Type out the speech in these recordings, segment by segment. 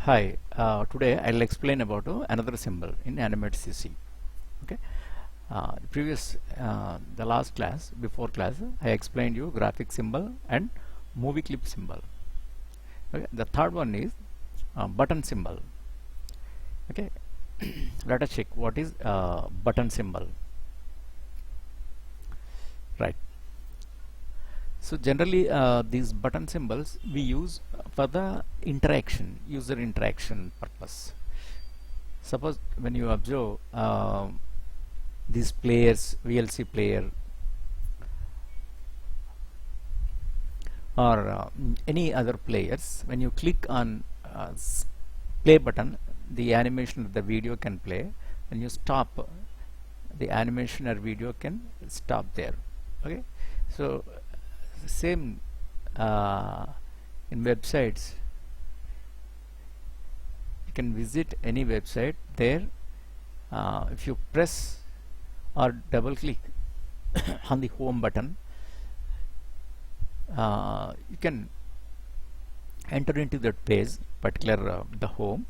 Hi, today I'll explain about another symbol in Animate CC. Okay, the last class, before class, I explained you graphic symbol and movie clip symbol. Okay, the third one is button symbol. Okay, let us check what is button symbol. Right. So generally, these button symbols we use for the user interaction purpose. Suppose when you observe these players, VLC player or any other players, when you click on play button, the animation of the video can play. When you stop, the animation or video can stop there. Okay, so same in websites. You can visit any website there. If you press or double click on the home button, you can enter into that page, particular the home.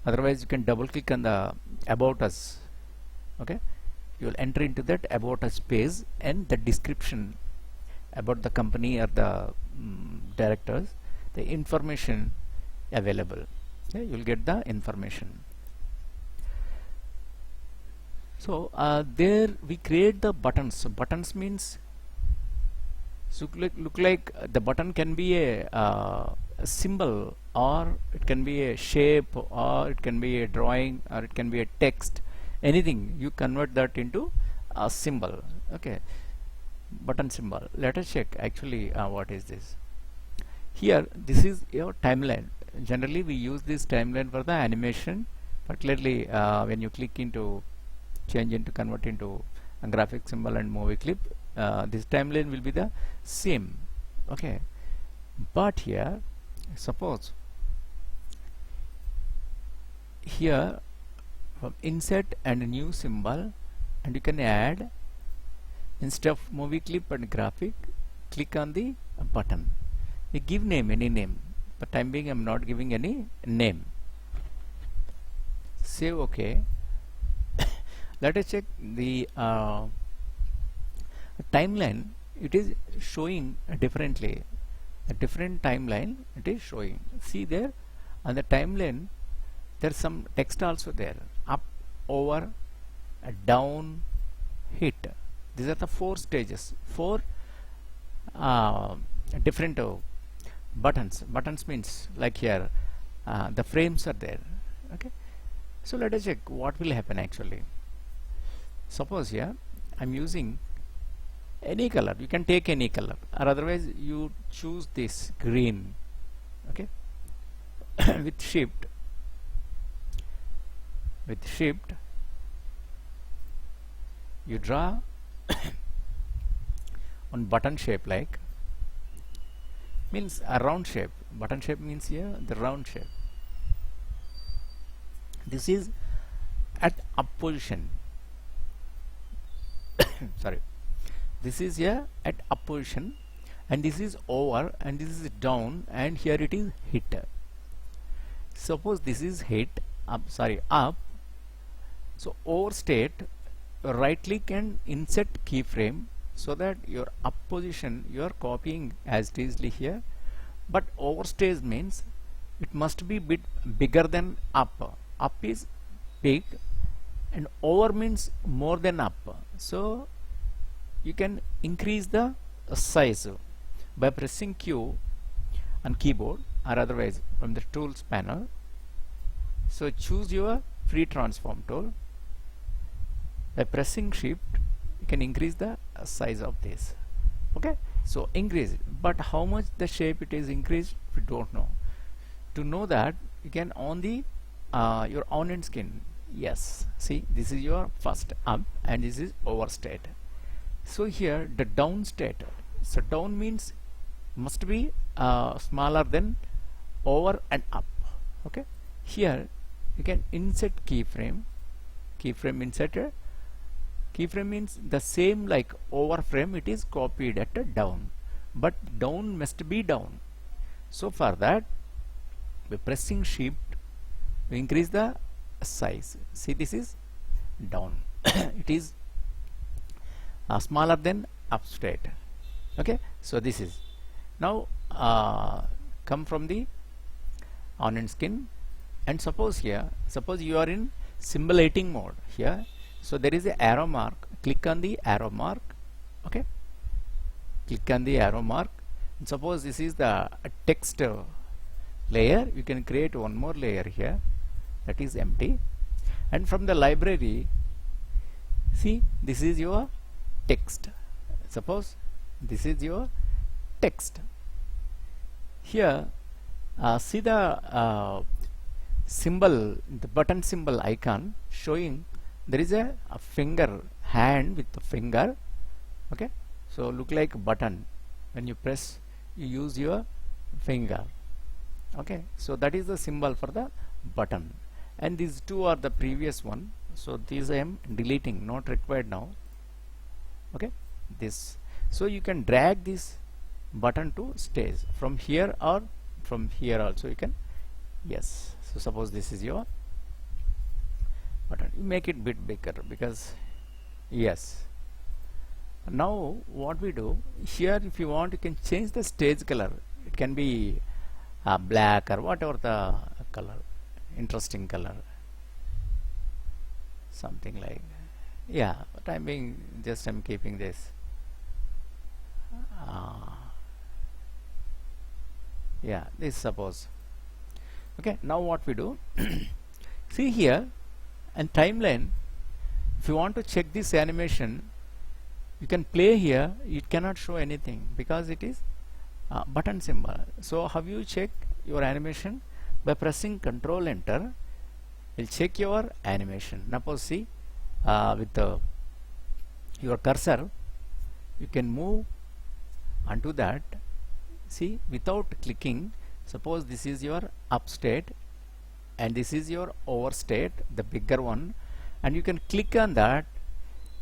Otherwise, you can double click on the about us. Okay, you will enter into that about us page and the description about the company or the directors, the information available. Okay, you will get the information. So there we create the buttons. So buttons means look like the button can be a symbol, or it can be a shape, or it can be a drawing, or it can be a text. Anything you convert that into a symbol. Okay, button symbol. Let us check actually what is this. Here this is your timeline. Generally we use this timeline for the animation, particularly when you click into convert into a graphic symbol and movie clip. This timeline will be the same. Okay, but here suppose here from insert and new symbol, and you can add, instead of movie clip and graphic, click on the button. You give name, any name, but time being I'm not giving any name. Save. OK. Let us check the timeline. It is showing differently. A different timeline it is showing. See there on the timeline there's some text also there. Up, over, down, hit. These are the 4 stages, 4 different buttons. Buttons means like here the frames are there. Okay, so let us check what will happen actually. Suppose here I'm using any color. You can take any color, or otherwise you choose this green. Okay, with shift you draw on button shape, like means a round shape. Button shape means here the round shape. This is at up position. Sorry, this is here at up position, and this is over, and this is down, and here it is hit. Suppose this is hit up, up. So over state, right click and insert keyframe, so that your up position you are copying as it is here, but overstage means it must be bit bigger than up. Up is big and over means more than up. So you can increase the size by pressing Q on keyboard, or otherwise from the tools panel. So choose your free transform tool. By pressing shift you can increase the size of this. Okay, so increase it, but how much the shape it is increased we don't know. To know that, you can on the your on end skin. Yes, see, this is your first up and this is over state. So here the down state, so down means must be smaller than over and up. Okay, here you can insert keyframe inserted. Keyframe means the same like over frame, it is copied at a down, but down must be down. So for that by pressing shift we increase the size. See, this is down. It is smaller than up state. Okay, so this is now come from the on and skin, and suppose you are in simulating mode here, so there is a arrow mark. Click on the arrow mark. Okay, click on the arrow mark, and suppose this is the text layer. You can create one more layer here that is empty, and from the library, see, this is your text. Suppose this is your text. Here see the symbol, the button symbol icon showing there is a finger, hand with the finger. Okay, so look like a button. When you press, you use your finger. Okay, so that is the symbol for the button, and these two are the previous one, so these I am deleting, not required now. Okay, this, so you can drag this button to stage from here or from here also you can. Yes, so suppose this is your button, you make it bit bigger because yes. Now what we do here, if you want, you can change the stage color. It can be black or whatever the color, interesting color, something like, yeah, but I'm keeping this yeah, this suppose. Okay, now what we do, see here and timeline, if you want to check this animation, you can play here. It cannot show anything because it is button symbol. So how you check your animation? By pressing Control Enter, will check your animation. Now see, with your cursor you can move onto that. See, without clicking, suppose this is your up state and this is your over state, the bigger one, and you can click on that.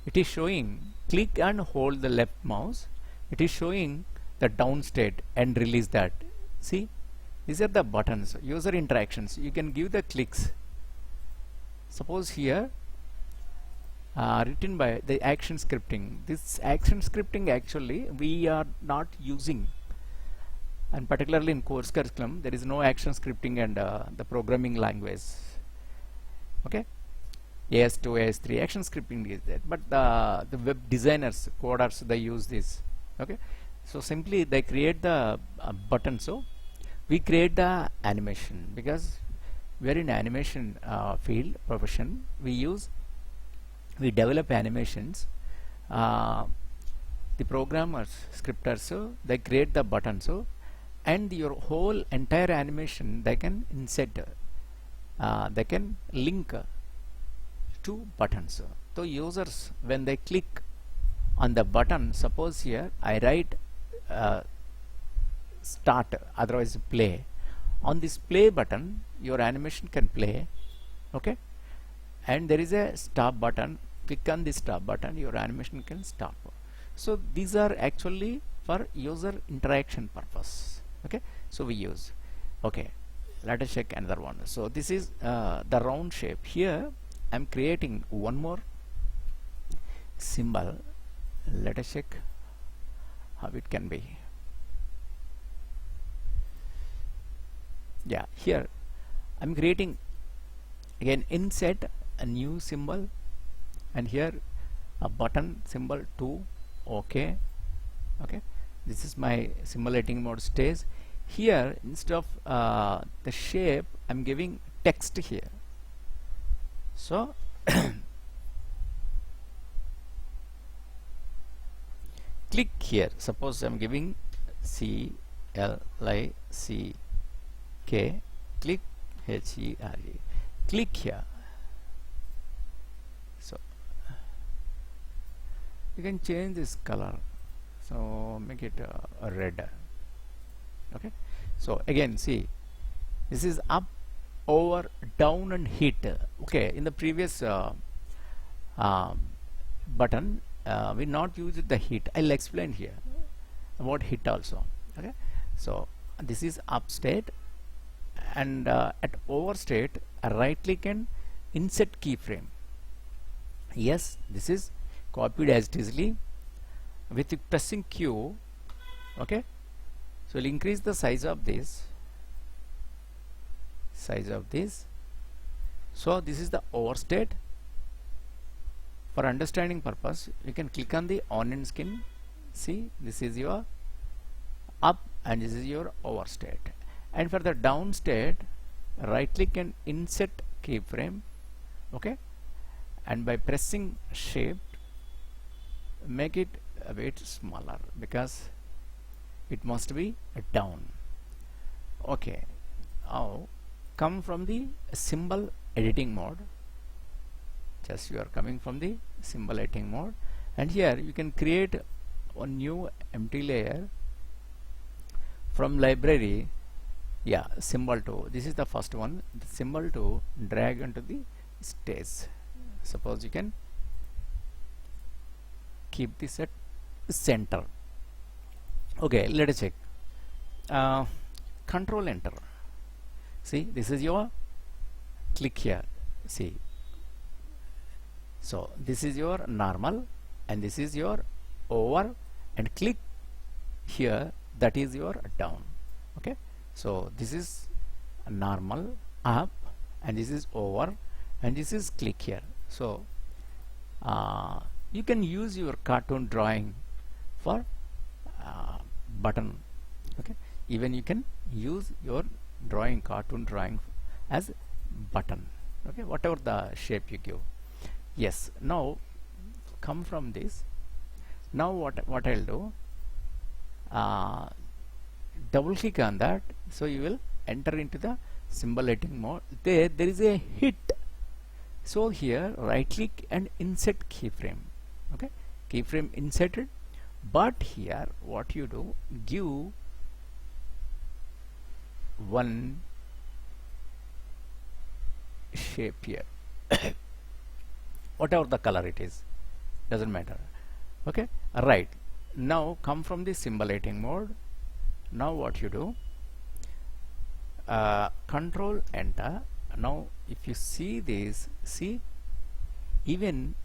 It is showing, click and hold the left mouse, it is showing the down state and release that. See, these are the buttons, user interactions. You can give the clicks. Suppose here written by the action scripting. This action scripting actually we are not using, and particularly in course curriculum there is no action scripting and the programming language. Okay, AS2, AS3 action scripting is there, but the web designers, coders, they use this. Okay, so simply they create the button. So we create the animation because we are in animation field profession. We develop animations. The programmers, scripters, so they create the button. So and your whole entire animation they can insert, they can link to buttons. So users, when they click on the button, suppose here I write start, otherwise play. On this play button your animation can play. Okay, and there is a stop button. Click on this stop button, your animation can stop. So these are actually for user interaction purpose. Okay, so we use. Okay, let us check another one. So this is the round shape. Here I'm creating one more symbol. Let us check how it can be. Yeah, here I'm creating again, insert a new symbol, and here a button symbol 2. Okay, okay, this is my simulating mode stage. Here instead of the shape I'm giving text here. So click here. Suppose I'm giving CLICK, click HERE, click here. So you can change this color, so make it red. Okay, so again see, this is up, over, down and hit. Okay, in the previous button we not used the hit. I'll explain here about hit also. Okay, so this is up state and at overstate, right click and insert keyframe. Yes, this is copied as it is with pressing Q. Okay, so we'll increase the size of this, so this is the overstate. For understanding purpose, you can click on the onion skin. See, this is your up and this is your overstate. And for the down state, right click and insert keyframe. Okay, and by pressing shift, make it a bit smaller because it must be down. Okay, now come from the symbol editing mode. Just you are coming from the symbol editing mode, and here you can create a new empty layer from library. Yeah, symbol 2, this is the first one. The symbol 2, drag into the stage. Suppose you can keep this at center. Okay, let us check. Control enter. See, this is your click here. See, so this is your normal and this is your over, and click here, that is your down. Okay, so this is normal up and this is over and this is click here. So you can use your cartoon drawing for button. Okay, even you can use your cartoon drawing as button. Okay, whatever the shape you give. Yes, now come from this. Now what I'll do, double click on that, so you will enter into the symbol editing mode. There is a hit, so here right click and insert keyframe. Okay, keyframe inserted, but here what you do, give one shape here. Whatever the color it is, doesn't matter. Okay, right, now come from the symbol editing mode. Now what you do, control enter. Now if you see this, see, even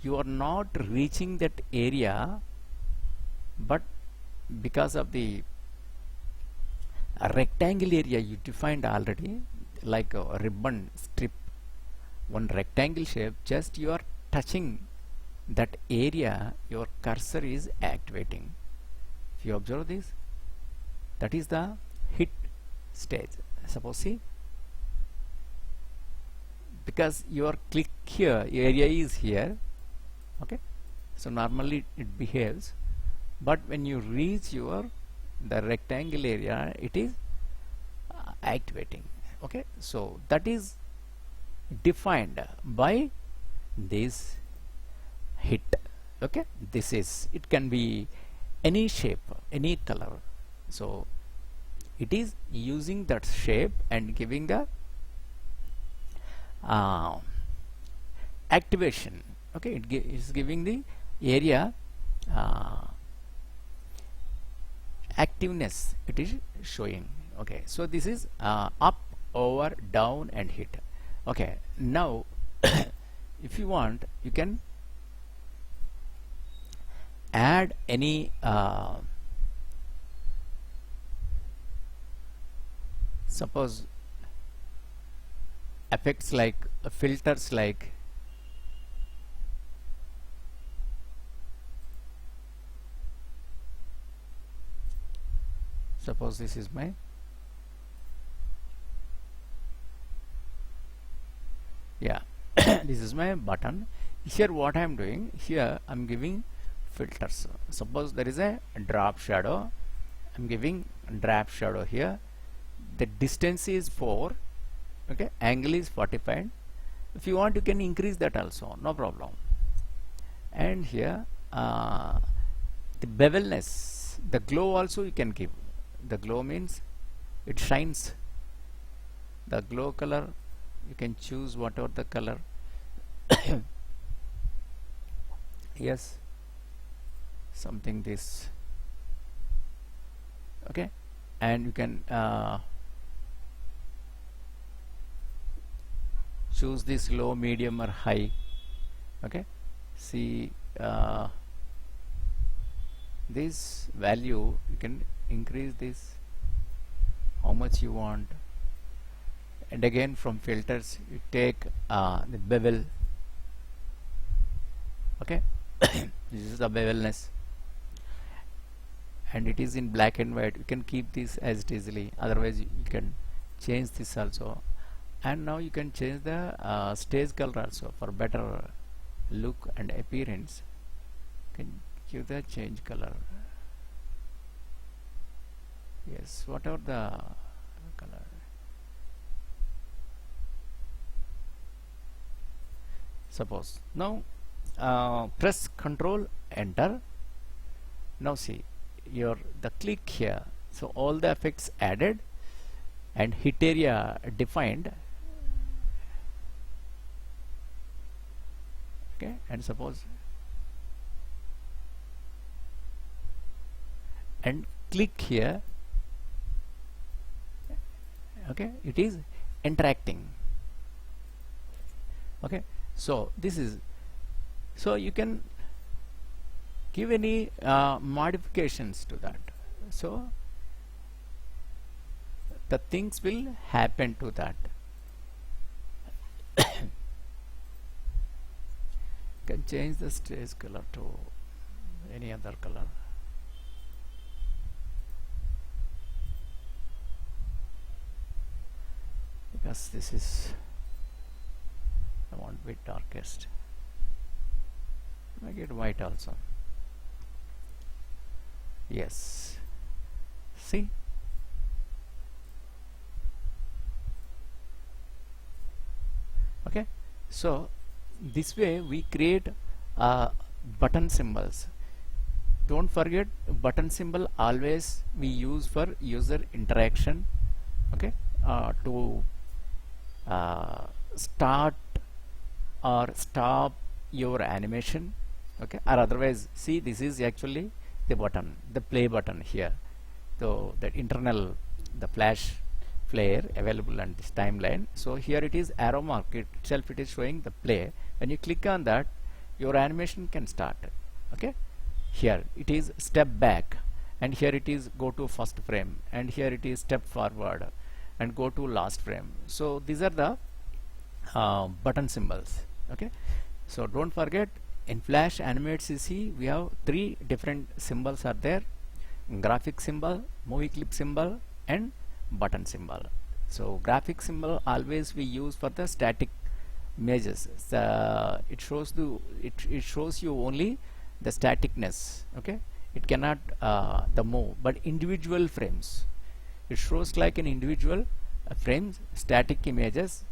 you are not reaching that area, but because of the rectangle area you defined already, like a ribbon strip, one rectangle shape, just you are touching that area, your cursor is activating. If you observe this, that is the hit stage. Suppose, see, because your click here, area is here. Okay, so normally it behaves, but when you reach your the rectangle area, it is activating. Okay, so that is defined by this hit. Okay, this is, it can be any shape, any color, so it is using that shape and giving the activation. Okay, it is giving the area activeness, it is showing. Okay, so this is up, over, down and hit. Okay, now if you want, you can add any suppose effects like filters, like suppose this is my this is my button. Here what I am doing, here I am giving filters. Suppose there is a drop shadow, I am giving drop shadow here. The distance is 4. Okay, angle is 45. If you want, you can increase that also, no problem. And here the bevelness, the glow also you can give. The glow means it shines. The glow color, you can choose whatever the color. Yes, something this. Okay, and you can choose this low, medium or high. Okay, see this value, you can increase this how much you want. And again from filters you take the bevel. Okay, this is the bevelness, and it is in black and white. You can keep this as it easily, otherwise you can change this also. And now you can change the stage color also for better look and appearance. You can give the change color, yes, whatever the color. Suppose now press Ctrl Enter. Now see your the click here, so all the effects added and hit area defined. Okay, and suppose and click here. Okay, it is interacting. Okay, so this is, so you can give any modifications to that, so the things will happen to that. Can change the stage color to any other color. Because this is, I want bit darkest. Make it white also. Yes. See? Okay. So this way we create button symbols. Don't forget, button symbol always we use for user interaction. Okay. To start or stop your animation. Okay, or otherwise, see, this is actually the button, the play button here. So that internal, the flash player available on this timeline. So here it is arrow mark itself, it is showing the play. When you click on that, your animation can start. Okay, here it is step back, and here it is go to first frame, and here it is step forward and go to last frame. So these are the button symbols. Okay, so don't forget, in Flash Animate CC we have 3 different symbols are there: graphic symbol, movie clip symbol, and button symbol. So graphic symbol always we use for the static images. It shows it shows you only the staticness. Okay, it cannot the move, but individual frames, it shows like an individual frames, static images.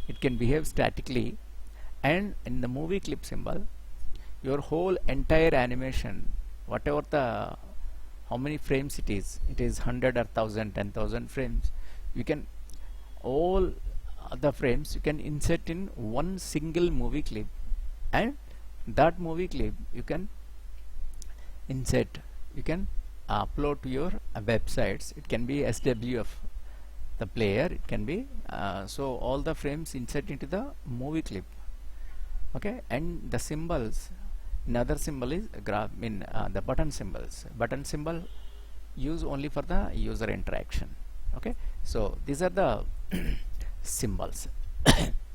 It can behave statically. And in the movie clip symbol, your whole entire animation, whatever the how many frames it is 100 or 1000, 10,000 frames, you can all the frames you can insert in one single movie clip, and that movie clip you can insert, you can upload to your websites. It can be SWF the player, it can be so all the frames insert into the movie clip. Okay, and the symbols, another symbol is the button symbols. Button symbol use only for the user interaction. Okay, so these are the symbols.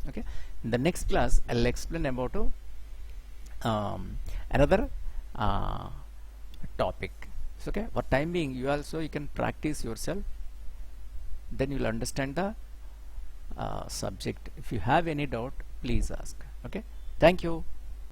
Okay, in the next class I'll explain about another topic. So, okay, for time being you can practice yourself, then you will understand the subject. If you have any doubt, please ask. Okay, thank you.